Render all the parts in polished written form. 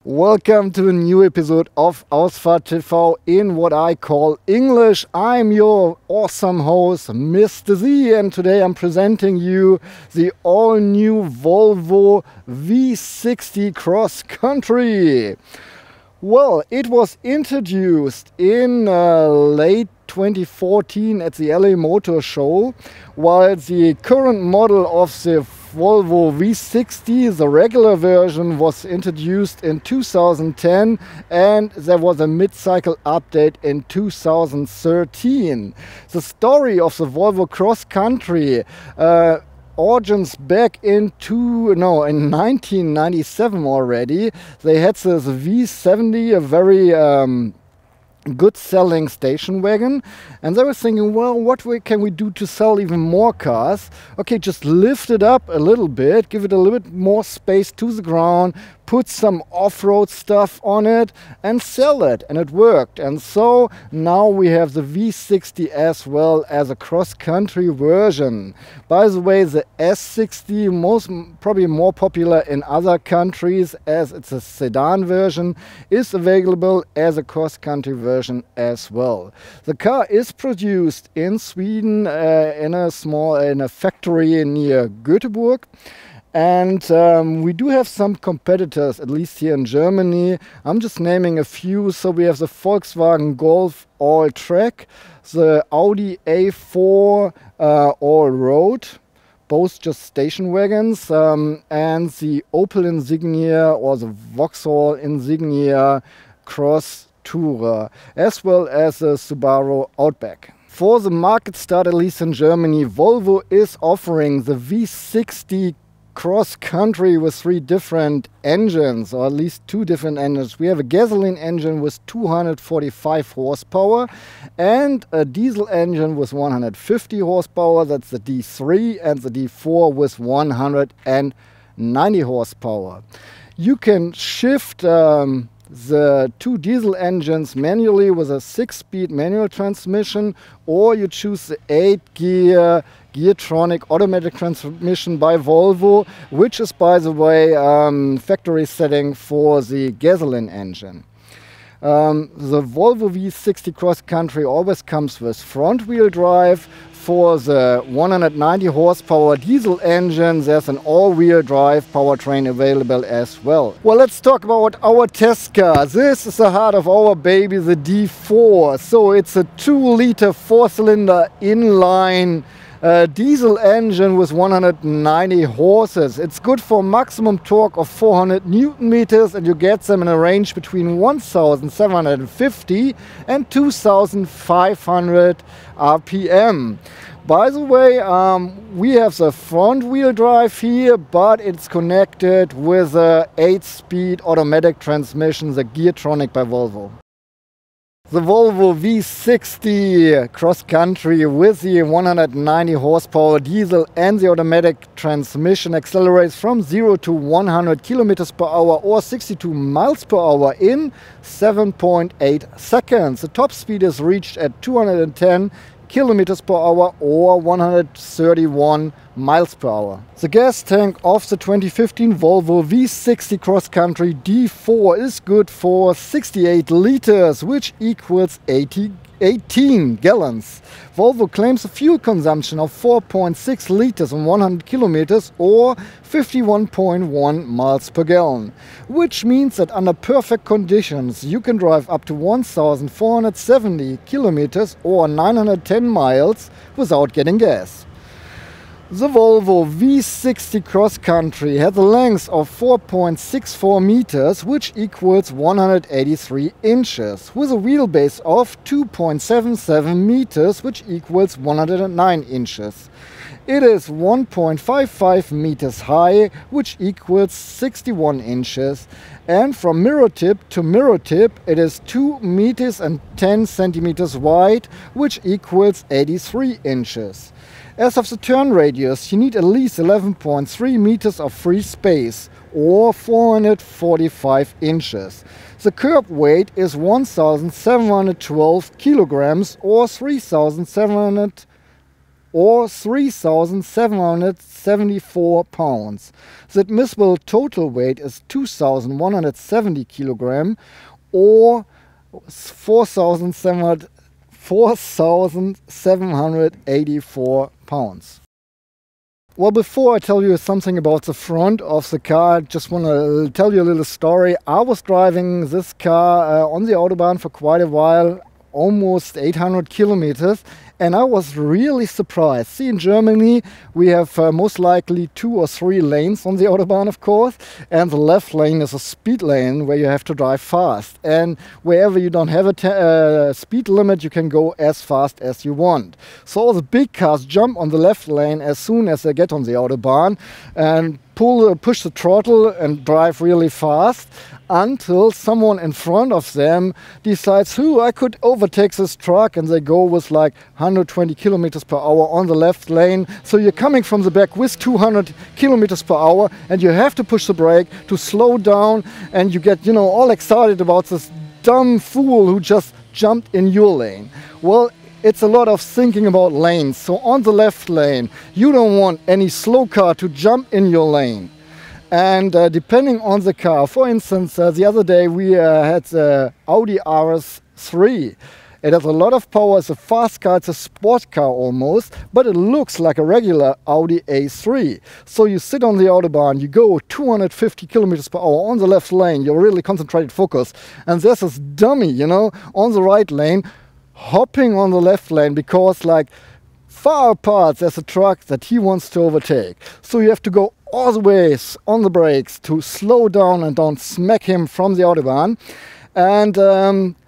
Welcome to a new episode of Ausfahrt.tv in what I call English. I'm your awesome host, Mr. Z, and today I'm presenting you the all-new Volvo V60 Cross Country. Well, it was introduced in late 2014 at the LA Motor Show, while the current model of the Volvo V60, the regular version, was introduced in 2010, and there was a mid-cycle update in 2013. The story of the Volvo Cross Country origins back in 1997 already. They had this V70, a very good selling station wagon, and they were thinking, well, what can we do to sell even more cars? Okay, just lift it up a little bit, give it a little bit more space to the ground, put some off-road stuff on it and sell it, and it worked. And so now we have the V60 as well as a cross-country version. By the way, the S60, probably more popular in other countries as it's a sedan version, is available as a cross-country version as well. The car is produced in Sweden in a factory near Göteborg. And we do have some competitors, at least here in Germany. I'm just naming a few. So we have the Volkswagen Golf All-Track, the Audi A4 Allroad, both just station wagons, and the Opel Insignia or the Vauxhall Insignia Cross Tourer, as well as the Subaru Outback. For the market start, at least in Germany, Volvo is offering the V60 Cross Country with 3 different engines, or at least 2 different engines. We have a gasoline engine with 245 horsepower and a diesel engine with 150 horsepower. That's the D3, and the D4 with 190 horsepower. You can shift the 2 diesel engines manually with a 6-speed manual transmission, or you choose the 8-gear Geartronic automatic transmission by Volvo, which is, by the way, factory setting for the gasoline engine. The Volvo V60 Cross Country always comes with front-wheel drive. For the 190 horsepower diesel engine, there's an all-wheel drive powertrain available as well. Well, let's talk about our test car. This is the heart of our baby, the D4. So it's a 2-liter 4-cylinder inline diesel engine with 190 horses. It's good for maximum torque of 400 Newton meters, and you get them in a range between 1,750 and 2,500 RPM. By the way, we have the front wheel drive here, but it's connected with a 8-speed automatic transmission, the Geartronic by Volvo. The Volvo V60 Cross Country with the 190 horsepower diesel and the automatic transmission accelerates from 0 to 100 kilometers per hour or 62 miles per hour in 7.8 seconds. The top speed is reached at 210 kilometers per hour or 131 miles per hour. The gas tank of the 2015 Volvo V60 Cross Country D4 is good for 68 liters, which equals 18 gallons. Volvo claims a fuel consumption of 4.6 liters on 100 kilometers or 51.1 miles per gallon, which means that under perfect conditions you can drive up to 1,470 kilometers or 910 miles without getting gas. The Volvo V60 Cross Country has a length of 4.64 meters, which equals 183 inches, with a wheelbase of 2.77 meters, which equals 109 inches. It is 1.55 meters high, which equals 61 inches, and from mirror tip to mirror tip it is 2 meters and 10 centimeters wide, which equals 83 inches. As of the turn radius, you need at least 11.3 meters of free space, or 445 inches. The curb weight is 1,712 kilograms, or 3,700 or 3,774 pounds. The admissible total weight is 2,170 kilogram or 4,784 pounds. Well, before I tell you something about the front of the car, I just want to tell you a little story. I was driving this car on the Autobahn for quite a while, almost 800 kilometers, and I was really surprised. See, in Germany we have most likely 2 or 3 lanes on the Autobahn, of course, and the left lane is a speed lane where you have to drive fast, and wherever you don't have a speed limit you can go as fast as you want. So all the big cars jump on the left lane as soon as they get on the Autobahn and push the throttle and drive really fast until someone in front of them decides, I could overtake this truck, and they go with like 120 kilometers per hour on the left lane. So you're coming from the back with 200 kilometers per hour and you have to push the brake to slow down, and you get, all excited about this dumb fool who just jumped in your lane. Well, it's a lot of thinking about lanes. So on the left lane, you don't want any slow car to jump in your lane. And depending on the car, for instance, the other day we had the Audi RS3. It has a lot of power, it's a fast car, it's a sport car almost, but it looks like a regular Audi A3. So you sit on the Autobahn, you go 250 kilometers per hour on the left lane, you're really concentrated focus, and there's this dummy, on the right lane, hopping on the left lane because like far apart there's a truck that he wants to overtake. So you have to go all the way on the brakes to slow down and don't smack him from the Autobahn, and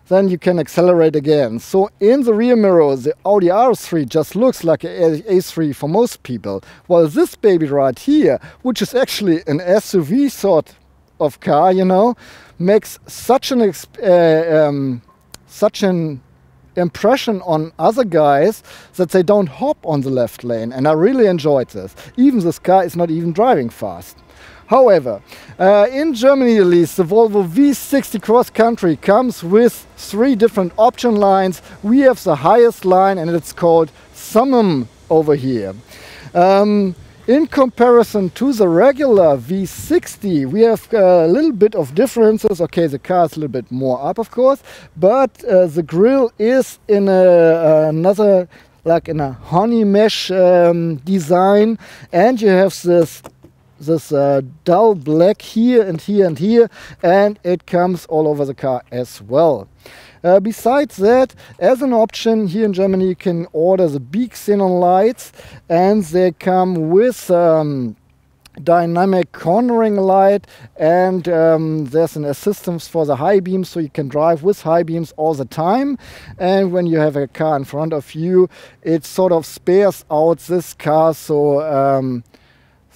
then you can accelerate again. So in the rear mirror the Audi RS3 just looks like an A3 for most people, while this baby right here, which is actually an SUV sort of car, makes such an impression on other guys that they don't hop on the left lane, and I really enjoyed this. Even this car is not even driving fast. However, in Germany at least, the Volvo V60 Cross Country comes with 3 different option lines. We have the highest line, and it's called Summum over here. In comparison to the regular V60, we have a little bit of differences. Okay, the car is a little bit more up, of course, but the grille is in another, like in a honey mesh design, and you have this dull black here and here and here, and it comes all over the car as well. Besides that, as an option here in Germany, you can order the big xenon lights, and they come with dynamic cornering light, and there's an assistance for the high beams, so you can drive with high beams all the time. And when you have a car in front of you, it sort of spares out this car, so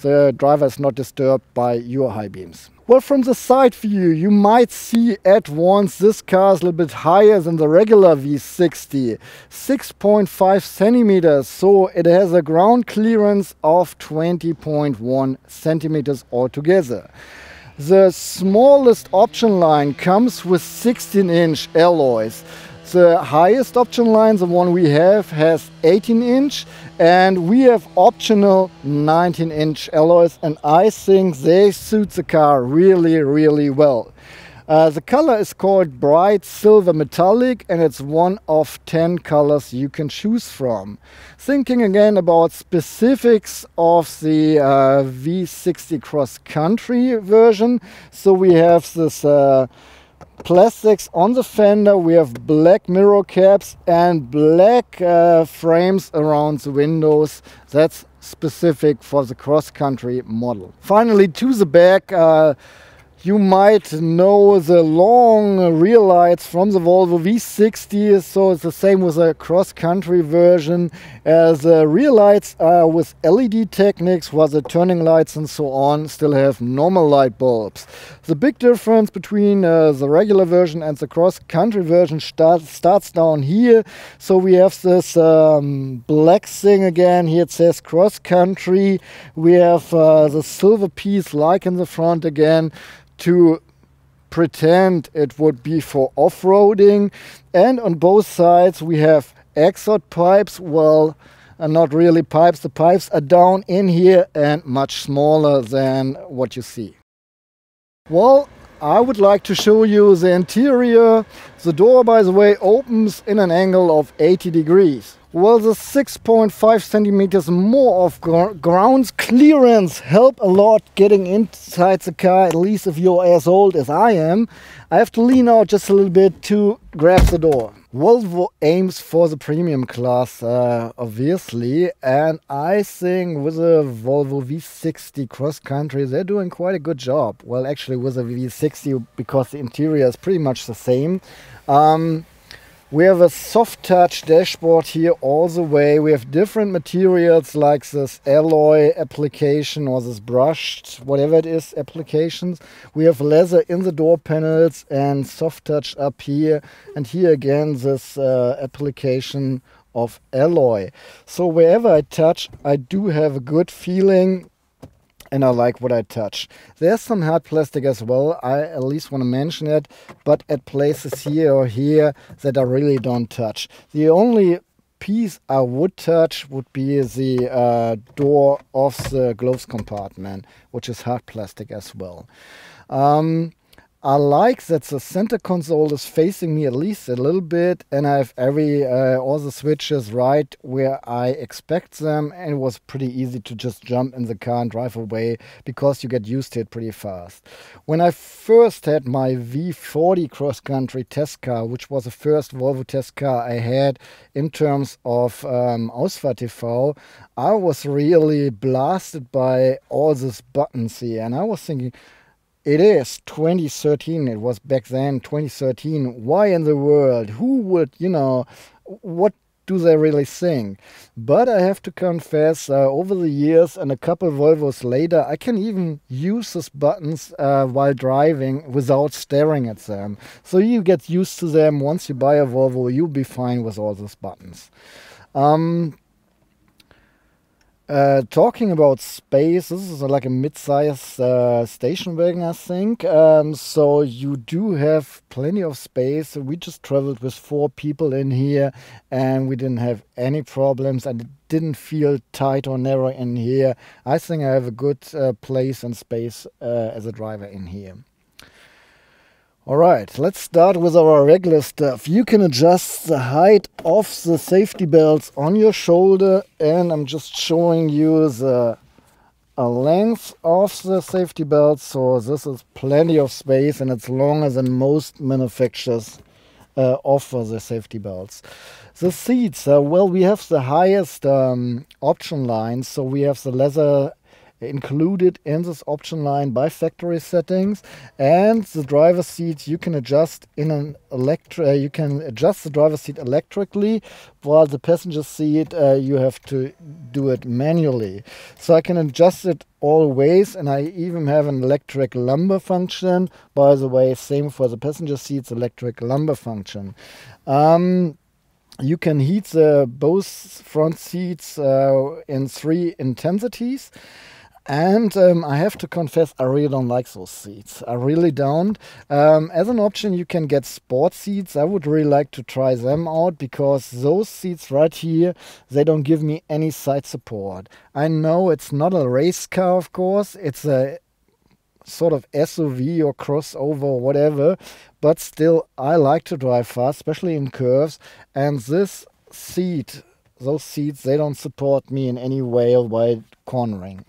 the driver is not disturbed by your high beams. Well, from the side view, you might see at once this car is a little bit higher than the regular V60, 6.5 centimeters, so it has a ground clearance of 20.1 centimeters altogether. The smallest option line comes with 16-inch alloys. The highest option line, the one we have, has 18-inch, and we have optional 19-inch alloys, and I think they suit the car really, really well. The color is called bright silver metallic, and it's one of 10 colors you can choose from. Thinking again about specifics of the V60 Cross Country version, so we have this plastics on the fender, we have black mirror caps and black frames around the windows. That's specific for the Cross Country model. Finally, to the back, you might know the long rear lights from the Volvo V60, so it's the same with the Cross Country version. The rear lights are with LED techniques, while the turning lights and so on still have normal light bulbs. The big difference between the regular version and the Cross Country version starts down here. So we have this black thing again. Here it says Cross Country. We have the silver piece like in the front again, to pretend it would be for off-roading, and on both sides we have exhaust pipes. Well, not really pipes. The pipes are down in here and much smaller than what you see. Well, I would like to show you the interior. The door, by the way, opens in an angle of 80 degrees. Well, the 6.5 centimeters more of ground clearance help a lot getting inside the car, at least if you're as old as I am. I have to lean out just a little bit to grab the door. Volvo aims for the premium class, obviously, and I think with the Volvo V60 Cross Country, they're doing quite a good job. Well, actually with the V60, because the interior is pretty much the same. We have a soft touch dashboard here all the way. We have different materials like this alloy application or this brushed, whatever it is, applications. We have leather in the door panels and soft touch up here. And here again, this application of alloy. So wherever I touch, I do have a good feeling. And I like what I touch. There's some hard plastic as well. I at least want to mention it, but at places here or here that I really don't touch. The only piece I would touch would be the door of the gloves compartment, which is hard plastic as well. I like that the center console is facing me at least a little bit, and I have all the switches right where I expect them, and it was pretty easy to just jump in the car and drive away because you get used to it pretty fast. When I first had my V40 Cross Country test car, which was the first Volvo test car I had in terms of Ausfahrt.tv, I was really blasted by all these buttons here, and I was thinking, it is 2013, it was back then, 2013. Why in the world? Who would, what do they really think? But I have to confess, over the years and a couple Volvos later, I can even use these buttons while driving without staring at them. So you get used to them. Once you buy a Volvo, you'll be fine with all those buttons. Talking about space, this is like a mid-size station wagon, I think. So you do have plenty of space. We just traveled with 4 people in here and we didn't have any problems, and it didn't feel tight or narrow in here. I think I have a good place and space as a driver in here. Alright, let's start with our regular stuff. You can adjust the height of the safety belts on your shoulder, and I'm just showing you the length of the safety belts. So this is plenty of space, and it's longer than most manufacturers offer the safety belts. The seats, well, we have the highest option line, so we have the leather included in this option line by factory settings, and the driver's seat you can adjust in an you can adjust the driver's seat electrically, while the passenger seat you have to do it manually. So I can adjust it all ways, and I even have an electric lumbar function. By the way, same for the passenger seats, electric lumbar function. You can heat both front seats in 3 intensities. And I have to confess, I really don't like those seats. I really don't. As an option, you can get sport seats. I would really like to try them out, because those seats right here, they don't give me any side support. I know it's not a race car, of course. It's a sort of SUV or crossover or whatever. But still, I like to drive fast, especially in curves. And this seat, those seats, they don't support me in any way while cornering,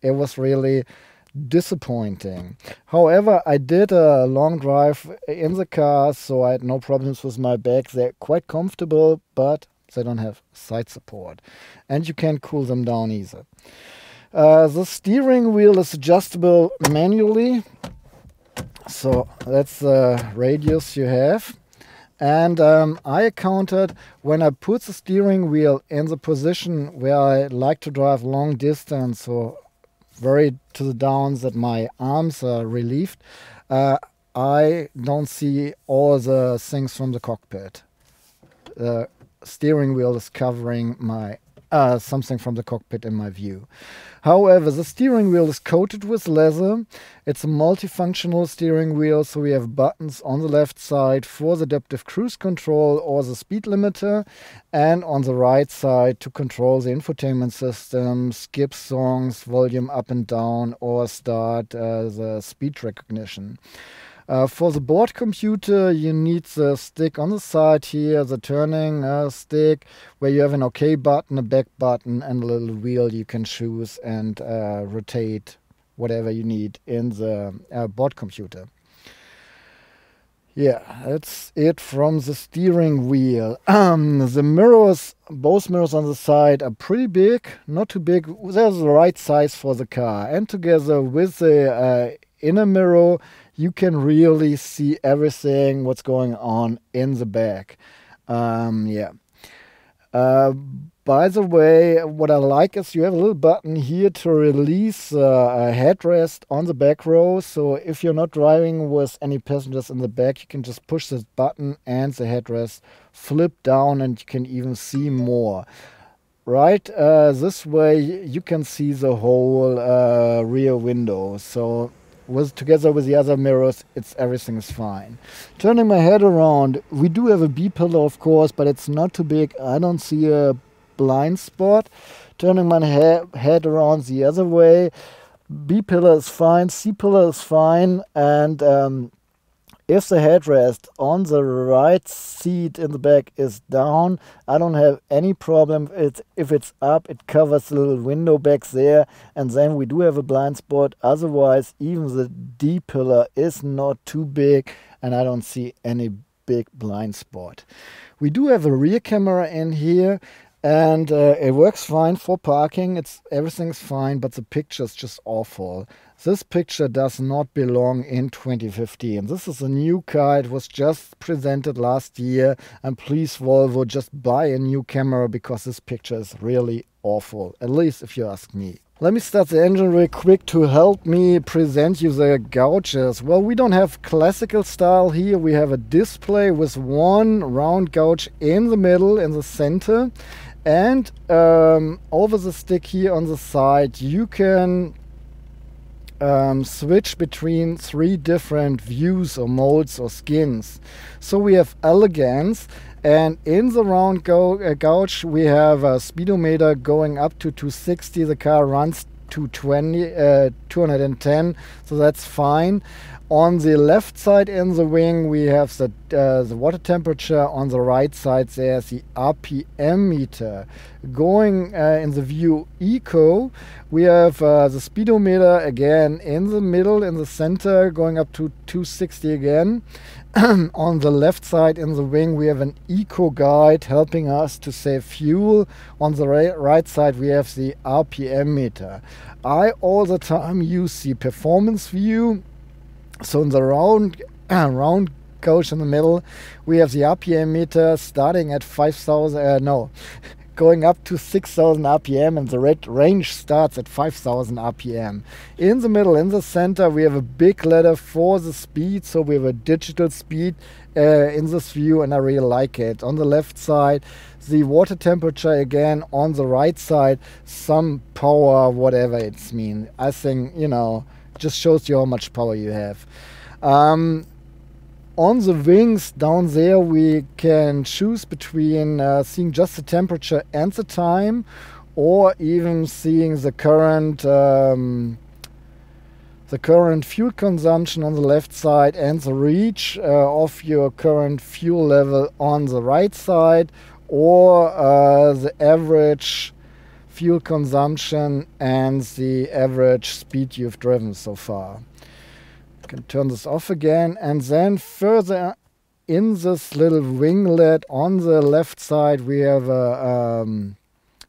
It was really disappointing. However, I did a long drive in the car, so I had no problems with my back. They're quite comfortable, but they don't have side support. And you can't cool them down either. The steering wheel is adjustable manually. So that's the radius you have. And I counted when I put the steering wheel in the position where I like to drive long distance, or very to the downs that my arms are relieved, I don't see all the things from the cockpit. The steering wheel is covering my something from the cockpit in my view. However, the steering wheel is coated with leather. It's a multifunctional steering wheel, so we have buttons on the left side for the adaptive cruise control or the speed limiter, and on the right side to control the infotainment system, skip songs, volume up and down, or start the speed recognition. For the board computer, you need the stick on the side here, the turning stick, where you have an OK button, a back button, and a little wheel you can choose and rotate whatever you need in the board computer. Yeah, that's it from the steering wheel. The mirrors, both mirrors on the side are pretty big, not too big. They're the right size for the car. And together with the inner mirror, you can really see everything what's going on in the back. By the way, what I like is you have a little button here to release a headrest on the back row. So if you're not driving with any passengers in the back, you can just push this button and the headrest flip down, and you can even see more. Right, this way you can see the whole rear window. So together with the other mirrors, everything is fine. Turning my head around, we do have a B pillar, of course, but it's not too big. I don't see a blind spot. Turning my head around the other way, B pillar is fine, C pillar is fine, and if the headrest on the right seat in the back is down, I don't have any problem. If it's up, it covers the little window back there, and then we do have a blind spot. Otherwise, even the D pillar is not too big, and I don't see any big blind spot. We do have a rear camera in here, and it works fine for parking. Everything's fine, but the picture is just awful. This picture does not belong in 2015. This is a new car. It was just presented last year. And please, Volvo, just buy a new camera, because this picture is really awful, at least if you ask me. Let me start the engine real quick to help me present you the gouges. Well, we don't have classical style here. We have a display with one round gouge in the middle, in the center. And over the stick here on the side, you can switch between 3 different views or modes or skins. So we have elegance, and in the round gouge we have a speedometer going up to 260. The car runs to 210, so that's fine. On the left side in the wing we have the water temperature. On the right side there's the RPM meter. Going in the view Eco, we have the speedometer again in the middle, in the center, going up to 260 again. On the left side in the wing we have an Eco guide helping us to save fuel. On the right side we have the RPM meter. I all the time use the performance view. So in the round gauge in the middle, we have the RPM meter starting at 5,000, going up to 6,000 RPM, and the range starts at 5,000 RPM. In the middle, in the center, we have a big letter for the speed, so we have a digital speed in this view, and I really like it. On the left side, the water temperature again. On the right side, some power, whatever it means. I think, just shows you how much power you have. On the wings down there we can choose between seeing just the temperature and the time, or even seeing the current fuel consumption on the left side and the reach of your current fuel level on the right side, or the average fuel consumption and the average speed you've driven so far. You can turn this off again, and then further in this little winglet on the left side we have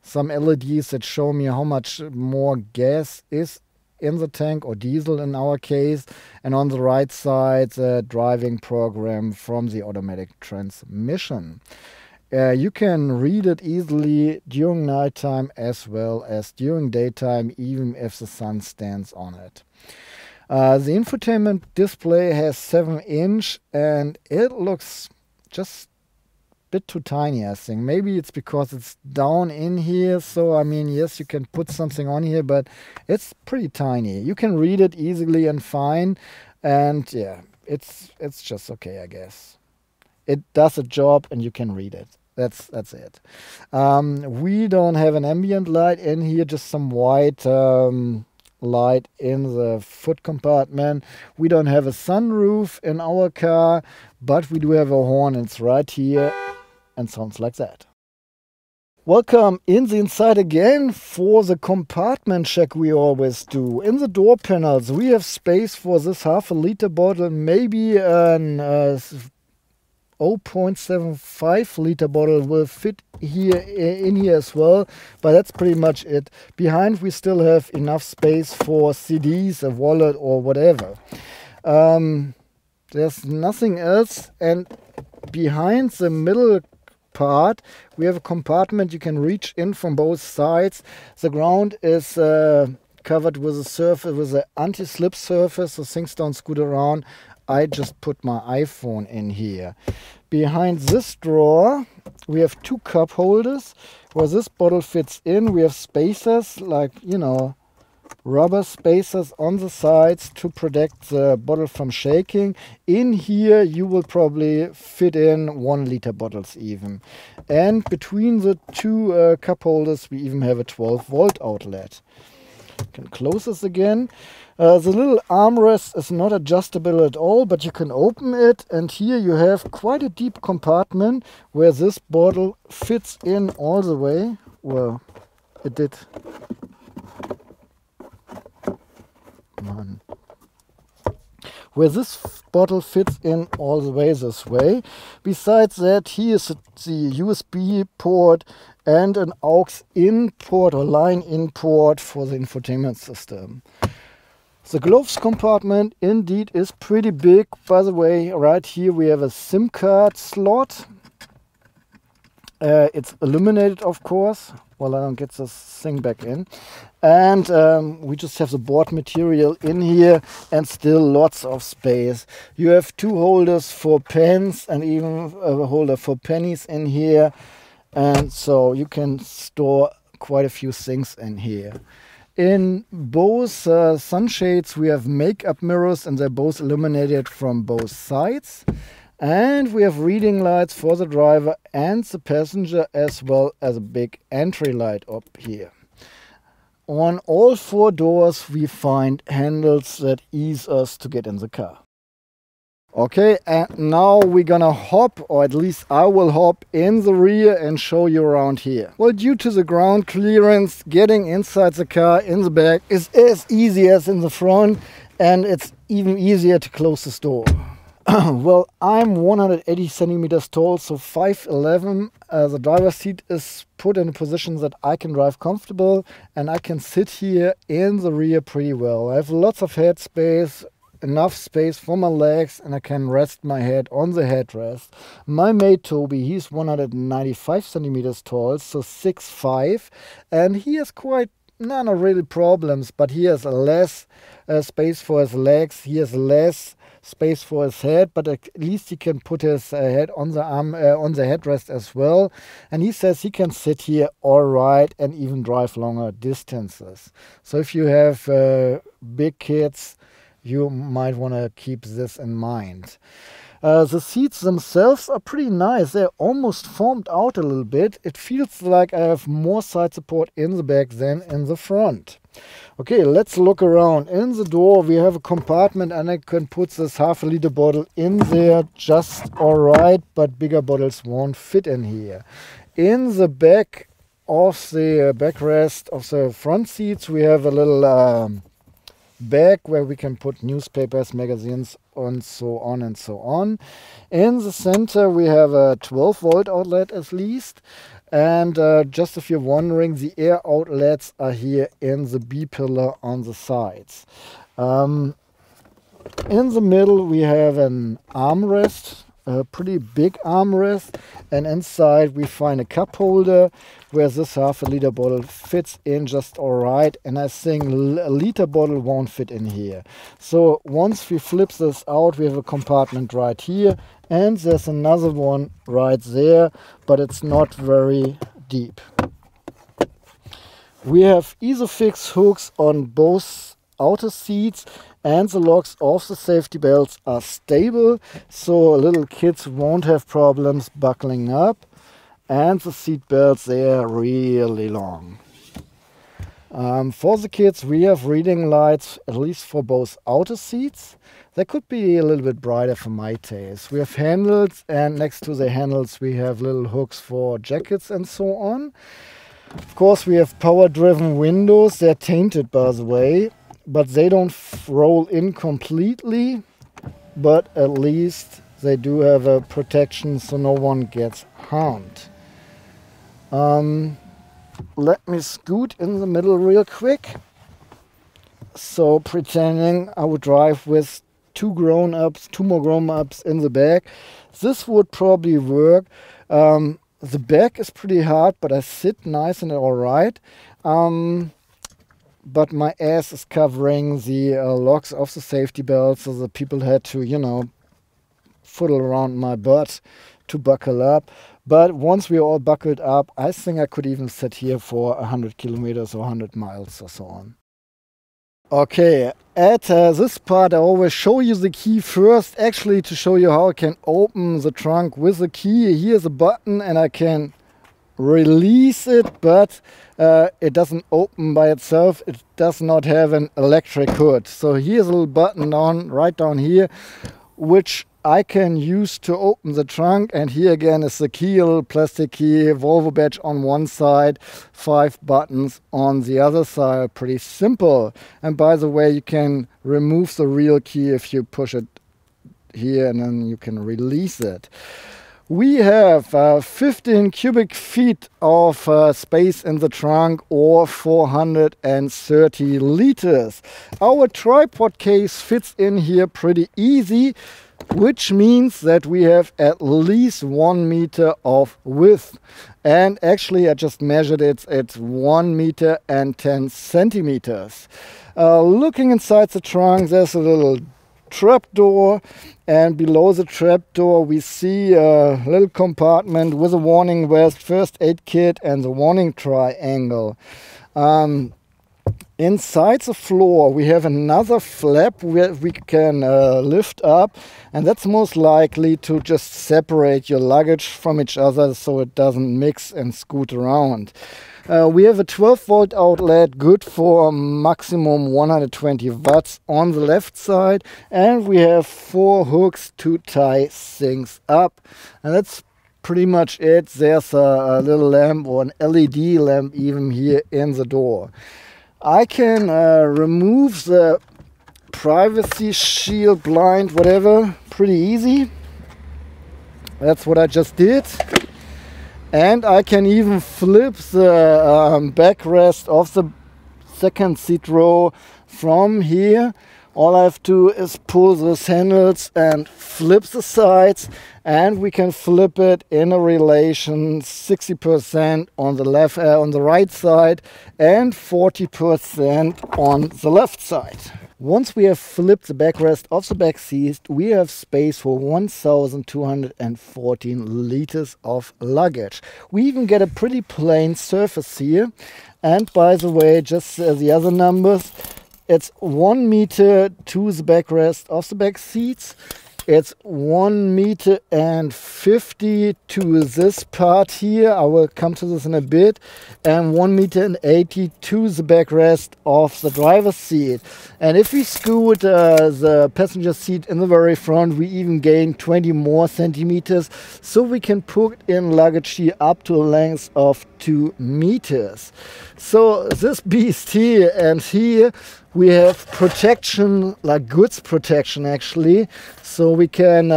some LEDs that show me how much more gas is in the tank, or diesel in our case, and on the right side the driving program from the automatic transmission. You can read it easily during nighttime as well as during daytime, even if the sun stands on it. The infotainment display has 7-inch, and it looks just bit too tiny, I think. Maybe it's because it's down in here. So, I mean, yes, you can put something on here, but it's pretty tiny. You can read it easily and fine. And yeah, it's just okay, I guess. It does a job and you can read it. That's it. We don't have an ambient light in here, just some white light in the foot compartment. We don't have a sunroof in our car, but we do have a horn. It's right here and sounds like that. Welcome in the inside again for the compartment check we always do. In the door panels we have space for this half a liter bottle, maybe an 0.75 liter bottle will fit here in here as well, but that's pretty much it. Behind we still have enough space for CDs, a wallet or whatever. There's nothing else, and behind the middle part we have a compartment you can reach in from both sides. The ground is covered with a surface, with an anti-slip surface, so things don't scoot around. I just put my iPhone in here. Behind this drawer we have two cup holders where this bottle fits in. We have spacers, like, you know, rubber spacers on the sides to protect the bottle from shaking. In here you will probably fit in 1 liter bottles even. And between the two cup holders we even have a 12-volt outlet. Can close this again. The little armrest is not adjustable at all, but you can open it, and here you have quite a deep compartment where this bottle fits in all the way. Well, it did. Come on. Where this bottle fits in all the way this way. Besides that, here is the USB port and an aux in port or line in port for the infotainment system. The gloves compartment indeed is pretty big. By the way, right here we have a SIM card slot. It's illuminated, of course. Well, I don't get this thing back in. And we just have the board material in here and still lots of space. You have two holders for pens and even a holder for pennies in here. And so you can store quite a few things in here. In both sunshades we have makeup mirrors, and they're both illuminated from both sides. And we have reading lights for the driver and the passenger, as well as a big entry light up here. On all four doors we find handles that ease us to get in the car. Okay, and now we're gonna hop, or at least I will hop in the rear and show you around here. Well, due to the ground clearance, getting inside the car in the back is as easy as in the front, and it's even easier to close this door. Well, I'm 180 centimeters tall, so 5'11". The driver's seat is put in a position that I can drive comfortable, and I can sit here in the rear pretty well. I have lots of head space, enough space for my legs, and I can rest my head on the headrest. My mate Toby, he's 195 centimeters tall, so 6'5", and he has quite not really problems, but he has less space for his legs, he has less space for his head, but at least he can put his head on the arm, on the headrest as well. And he says he can sit here all right and even drive longer distances. So if you have big kids, you might want to keep this in mind. The seats themselves are pretty nice. They're almost formed out a little bit. It feels like I have more side support in the back than in the front. Okay, let's look around. In the door we have a compartment, and I can put this half a liter bottle in there just all right, but bigger bottles won't fit in here. In the back of the backrest of the front seats we have a little bag where we can put newspapers, magazines, and so on and so on. In the center we have a 12-volt outlet at least, and just if you're wondering, the air outlets are here in the B-pillar on the sides. In the middle we have an armrest, a pretty big armrest, and inside we find a cup holder where this half-a-liter bottle fits in just alright, and I think a liter bottle won't fit in here. So once we flip this out, we have a compartment right here, and there's another one right there, but it's not very deep. We have Isofix hooks on both outer seats, and the locks of the safety belts are stable, so little kids won't have problems buckling up. And the seat belts, they are really long. For the kids, we have reading lights, at least for both outer seats. They could be a little bit brighter for my taste. We have handles, and next to the handles we have little hooks for jackets and so on. Of course, we have power-driven windows. They're tainted, by the way, but they don't roll in completely. But at least they do have a protection so no one gets harmed. Let me scoot in the middle real quick. So pretending I would drive with two more grown-ups in the back. This would probably work. The back is pretty hard, but I sit nice and alright. But my ass is covering the locks of the safety belt, so the people had to, you know, fiddle around my butt to buckle up. But once we're all buckled up, I think I could even sit here for 100 kilometers or 100 miles or so on. Okay, at this part I always show you the key first, actually to show you how I can open the trunk with the key. Here's a button and I can release it, but it doesn't open by itself. It does not have an electric hood. So here's a little button right down here, which I can use to open the trunk, and here again is the key, a little plastic key, Volvo badge on one side, 5 buttons on the other side. Pretty simple. And by the way, you can remove the real key if you push it here, and then you can release it. We have 15 cubic feet of space in the trunk, or 430 liters. Our tripod case fits in here pretty easy, which means that we have at least 1 meter of width. And actually I just measured it, it's 1 meter and 10 centimeters. Looking inside the trunk, there's a little trap door, and below the trap door we see a little compartment with a warning vest, first aid kit, and the warning triangle. Inside the floor we have another flap where we can lift up, and that's most likely to just separate your luggage from each other so it doesn't mix and scoot around. We have a 12-volt outlet, good for maximum 120 watts on the left side, and we have 4 hooks to tie things up, and that's pretty much it. There's a little lamp, or an LED lamp even, here in the door. I can remove the privacy shield, blind, whatever, pretty easy. That's what I just did. And I can even flip the backrest of the second seat row from here. All I have to do is pull those handles and flip the sides, and we can flip it in a relation 60% on the left, on the right side, and 40% on the left side. Once we have flipped the backrest of the back seat, we have space for 1,214 liters of luggage. We even get a pretty plain surface here. And by the way, just the other numbers, it's 1 meter to the backrest of the back seats. It's 1 meter and 50 to this part here. I will come to this in a bit. And 1 meter and 80 to the backrest of the driver's seat. And if we scoot the passenger seat in the very front, we even gain 20 more centimeters. So we can put in luggage here up to a length of 2 meters. So this beast here and here, we have protection, like goods protection actually. So we can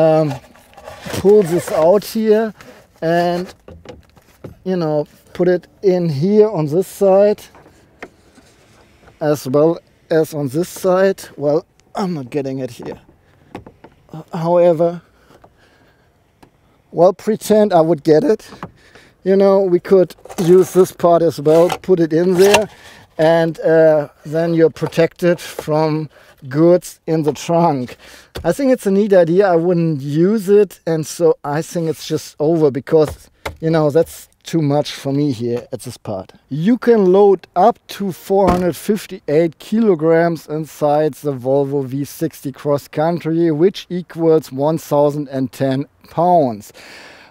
pull this out here and, you know, put it in here on this side as well as on this side. Well, I'm not getting it here. However, Well, pretend I would get it. You know, we could use this part as well, put it in there, and then you're protected from goods in the trunk. I think it's a neat idea. I wouldn't use it, and so I think it's just over because, you know, that's too much for me here at this part. You can load up to 458 kilograms inside the Volvo V60 Cross Country, which equals 1010 pounds.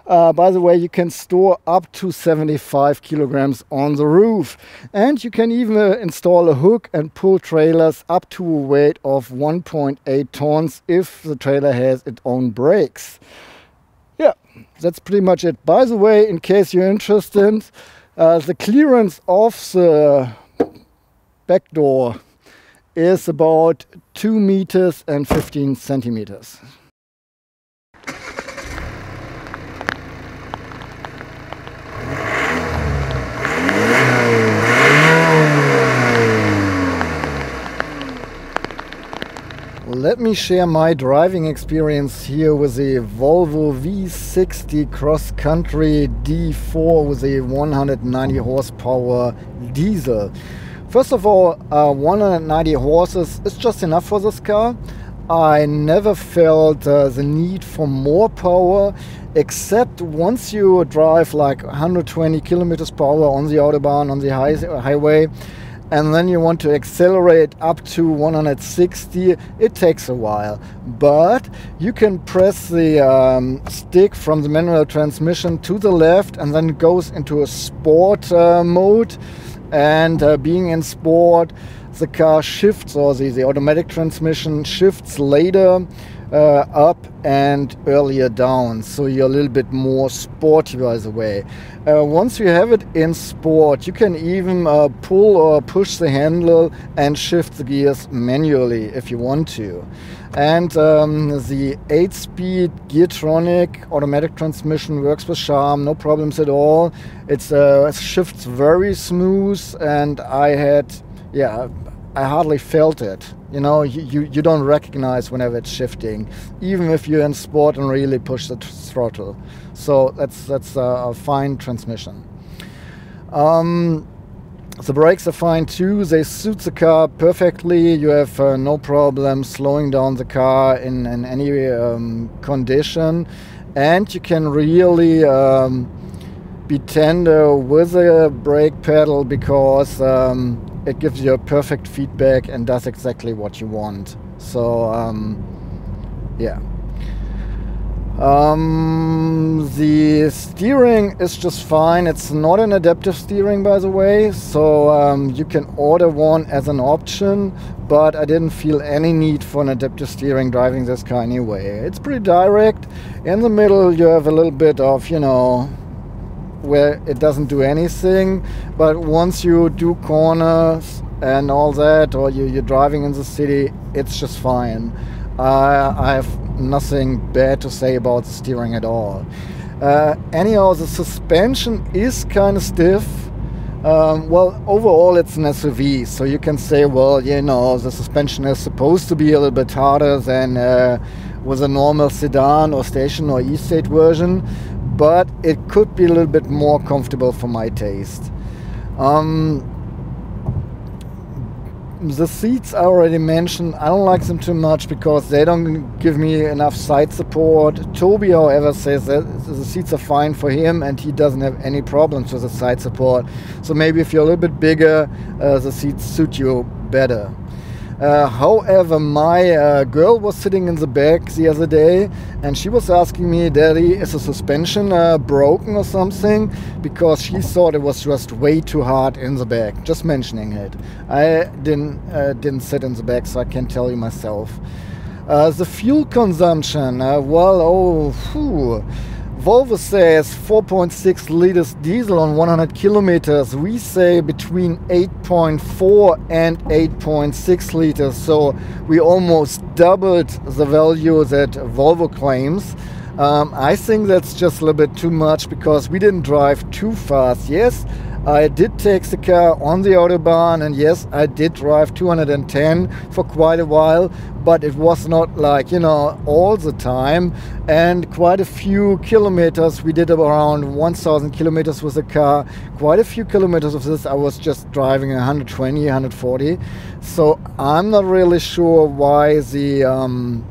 By the way, you can store up to 75 kilograms on the roof, and you can even install a hook and pull trailers up to a weight of 1.8 tons if the trailer has its own brakes. Yeah, that's pretty much it. By the way, in case you're interested, the clearance of the back door is about 2 meters and 15 centimeters. Let me share my driving experience here with the Volvo V60 Cross Country D4 with a 190 horsepower diesel. First of all, 190 horses is just enough for this car. I never felt the need for more power, except once you drive like 120 kilometers per hour on the autobahn, on the highway, and then you want to accelerate up to 160, it takes a while. But you can press the stick from the manual transmission to the left, and then it goes into a sport mode. And being in sport, the car shifts, or the automatic transmission shifts later up and earlier down, so you're a little bit more sporty by the way. Once you have it in sport, you can even pull or push the handle and shift the gears manually if you want to. And the 8-speed Geartronic automatic transmission works with charm, no problems at all. It shifts very smooth, and I hardly felt it. You know, you don't recognize whenever it's shifting, even if you're in sport and really push the throttle. So that's a fine transmission. The brakes are fine too. They suit the car perfectly. You have no problem slowing down the car in any condition, and you can really be tender with the brake pedal because it gives you a perfect feedback and does exactly what you want. So yeah. The steering is just fine. It's not an adaptive steering, by the way, so you can order one as an option, but I didn't feel any need for an adaptive steering driving this car anyway. It's pretty direct. In the middle you have a little bit of, you know, where it doesn't do anything, but once you do corners and all that, or you're driving in the city, it's just fine. I have nothing bad to say about the steering at all. Anyhow, the suspension is kind of stiff. Well, overall it's an SUV, so you can say, well, you know, the suspension is supposed to be a little bit harder than with a normal sedan or station or E-State version, but it could be a little bit more comfortable for my taste. The seats I already mentioned, I don't like them too much because they don't give me enough side support. Toby, however, says that the seats are fine for him and he doesn't have any problems with the side support. So maybe if you're a little bit bigger, the seats suit you better. However, my girl was sitting in the back the other day and she was asking me, Daddy, is the suspension broken or something? Because she thought it was just way too hard in the back, just mentioning it. I didn't sit in the back, so I can't tell you myself. The fuel consumption, Volvo says 4.6 liters diesel on 100 kilometers. We say between 8.4 and 8.6 liters. So we almost doubled the value that Volvo claims. I think that's just a little bit too much because we didn't drive too fast. Yes, I did take the car on the autobahn, and yes, I did drive 210 for quite a while, but it was not like, you know, all the time. And quite a few kilometers, we did around 1,000 kilometers with the car. Quite a few kilometers of this I was just driving 120, 140. So I'm not really sure why the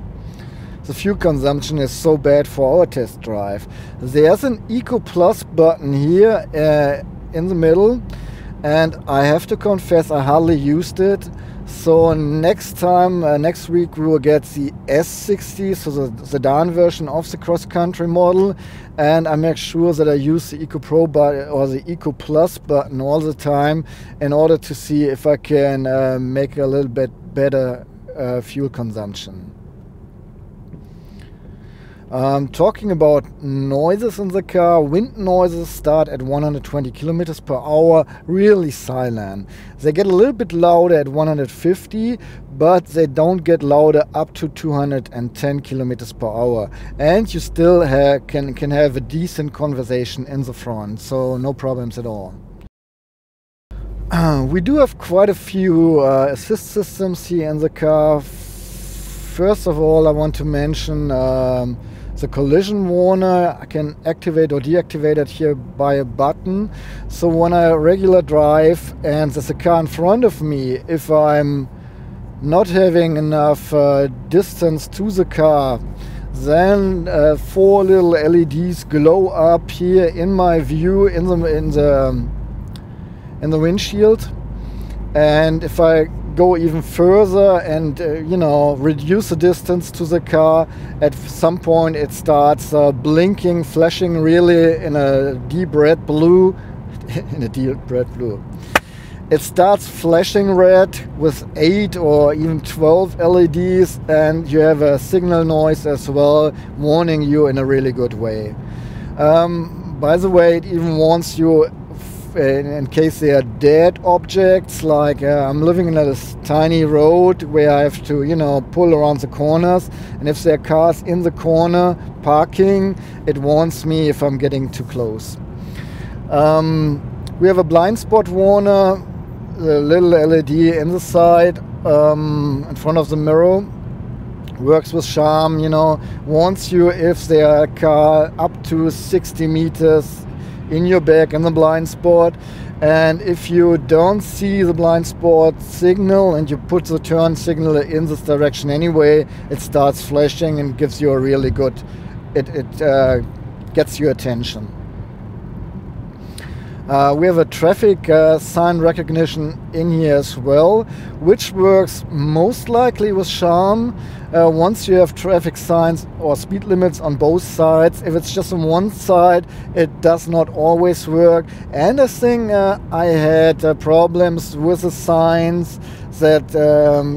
fuel consumption is so bad for our test drive. There's an Eco Plus button here in the middle, and I have to confess I hardly used it. So next time, next week, we will get the S60, so the sedan version of the Cross Country model, and I make sure that I use the Eco Pro button or the Eco Plus button all the time in order to see if I can make a little bit better fuel consumption. Talking about noises in the car, wind noises start at 120 kilometers per hour, really silent. They get a little bit louder at 150, but they don't get louder up to 210 kilometers per hour. And you still can have a decent conversation in the front, so no problems at all. We do have quite a few assist systems here in the car. First of all, I want to mention the collision warner. I can activate or deactivate it here by a button. So when I regular drive and there's a car in front of me, if I'm not having enough distance to the car, then 4 little LEDs glow up here in my view in the windshield. And if I go even further and you know, reduce the distance to the car, at some point it starts blinking, flashing really in a deep red blue. In a deep red blue. It starts flashing red with 8 or even 12 LEDs, and you have a signal noise as well, warning you in a really good way. By the way, it even warns you in case they are dead objects, like I'm living in a tiny road where I have to, you know, pull around the corners, and if there are cars in the corner parking, it warns me if I'm getting too close. We have a blind spot warner, the little LED in the side in front of the mirror. Works with charm, you know, warns you if there are a car up to 60 meters in your back in the blind spot, and if you don't see the blind spot signal and you put the turn signal in this direction anyway, it starts flashing and gives you a really good, it gets your attention. We have a traffic sign recognition in here as well, which works most likely with charm. Once you have traffic signs or speed limits on both sides. If it's just on one side, it does not always work. And I think I had problems with the signs that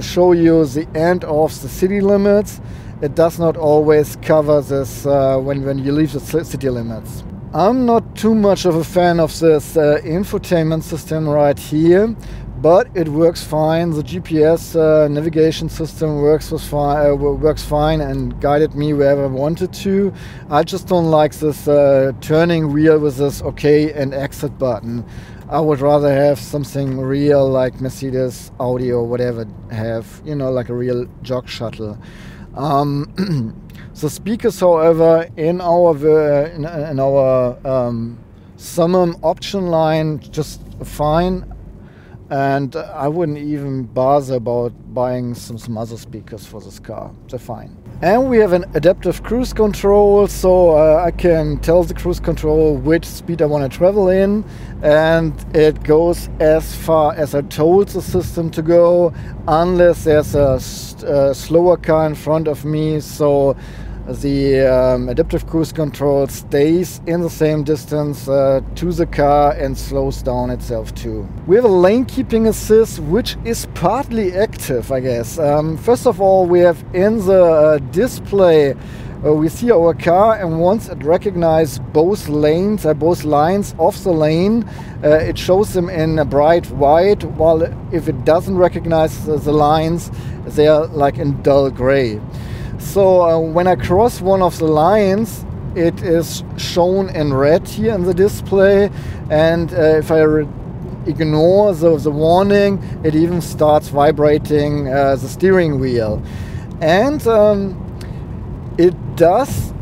show you the end of the city limits. It does not always cover this when you leave the city limits. I'm not too much of a fan of this infotainment system right here, but it works fine. The GPS navigation system works fine and guided me wherever I wanted to. I just don't like this turning wheel with this OK and exit button. I would rather have something real like Mercedes, Audi or whatever have, you know, like a real jog shuttle. The speakers, however, in our Summum option line, just fine, and I wouldn't even bother about buying some other speakers for this car. They're fine. And we have an adaptive cruise control, so I can tell the cruise control which speed I want to travel in, and it goes as far as I told the system to go, unless there's a slower car in front of me. So the adaptive cruise control stays in the same distance to the car and slows down itself too. We have a lane keeping assist, which is partly active, I guess. First of all, we have in the display we see our car, and once it recognizes both lanes, both lines of the lane, it shows them in a bright white, while if it doesn't recognize the lines, they are like in dull gray. So when I cross one of the lines, it is shown in red here in the display, and if I ignore the warning, it even starts vibrating the steering wheel. And it does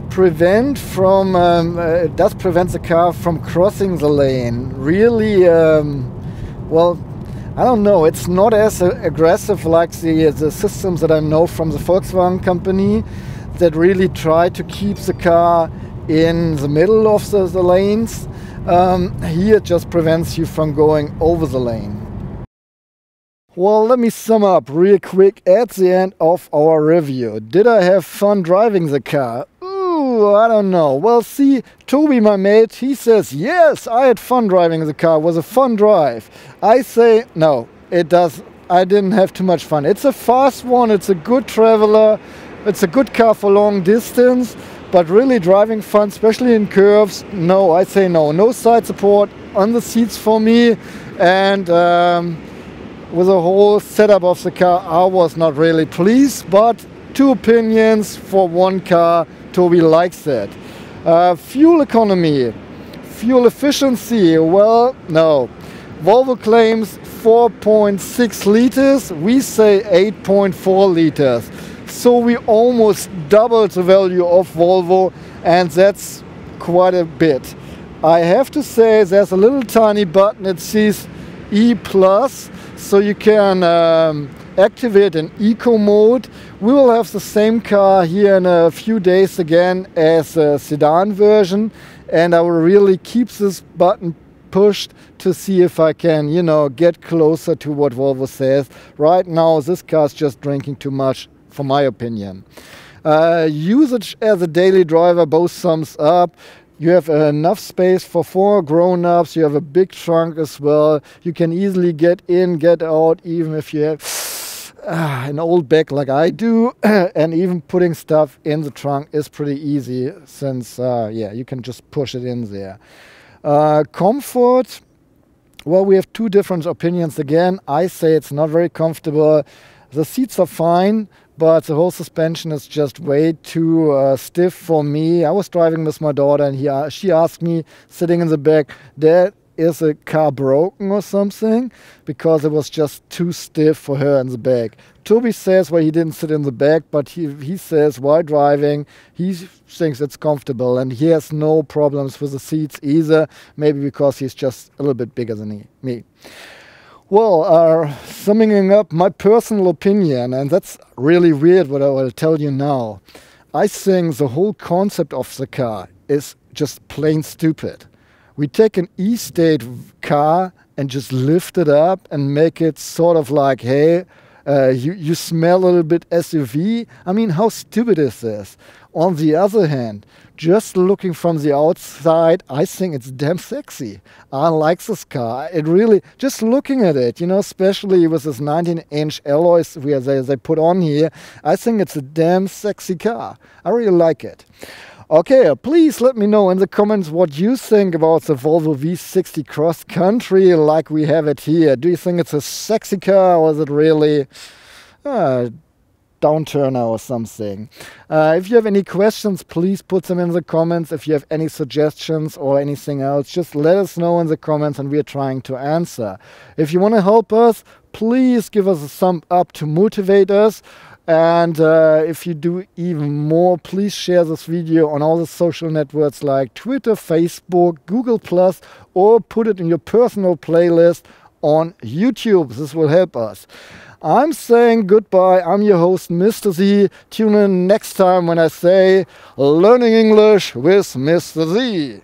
prevent the car from crossing the lane. Really, well, I don't know. It's not as aggressive like the systems that I know from the Volkswagen company that really try to keep the car in the middle of the lanes. Here it just prevents you from going over the lane. Well, let me sum up real quick at the end of our review. Did I have fun driving the car? Ooh, I don't know. Well, see, Toby, my mate, he says, yes, I had fun driving the car. It was a fun drive. I say, no, I didn't have too much fun. It's a fast one. It's a good traveler. It's a good car for long distance. But really driving fun, especially in curves, no, I say no. No side support on the seats for me. And with the whole setup of the car, I was not really pleased. But two opinions for one car. Toby likes it. Fuel economy, fuel efficiency, well, no. Volvo claims 4.6 liters, we say 8.4 liters. So we almost doubled the value of Volvo, and that's quite a bit. I have to say there's a little tiny button, it says E+, so you can activate an eco mode. We will have the same car here in a few days again as a sedan version, and I will really keep this button pushed to see if I can, you know, get closer to what Volvo says. Right now this car is just drinking too much, for my opinion. Usage as a daily driver, both thumbs up. You have enough space for 4 grown-ups. You have a big trunk as well. You can easily get in, get out, even if you have an old bag like I do. And even putting stuff in the trunk is pretty easy, since yeah, you can just push it in there. Comfort, well, we have two different opinions again. I say it's not very comfortable. The seats are fine, but the whole suspension is just way too stiff for me. I was driving with my daughter, and she asked me, sitting in the back, Dad, is a car broken or something? Because it was just too stiff for her in the back. Toby says, well, he didn't sit in the back, but he says while driving, he thinks it's comfortable, and he has no problems with the seats either, maybe because he's just a little bit bigger than me. Well, summing up my personal opinion, and that's really weird what I will tell you now. I think the whole concept of the car is just plain stupid. We take an E-State car and just lift it up and make it sort of like, hey, you smell a little bit SUV. I mean, how stupid is this? On the other hand, just looking from the outside, I think it's damn sexy. I like this car. It really, just looking at it, you know, especially with this 19-inch alloys they put on here, I think it's a damn sexy car. I really like it. Okay, please let me know in the comments what you think about the Volvo V60 Cross Country like we have it here. Do you think it's a sexy car, or is it really downturner or something? If you have any questions, please put them in the comments. If you have any suggestions or anything else, just let us know in the comments, and we are trying to answer. If you want to help us, please give us a thumb up to motivate us. And if you do even more, please share this video on all the social networks like Twitter, Facebook, Google+, or put it in your personal playlist on YouTube. This will help us. I'm saying goodbye. I'm your host, Mr. Z. Tune in next time when I say Learning English with Mr. Z.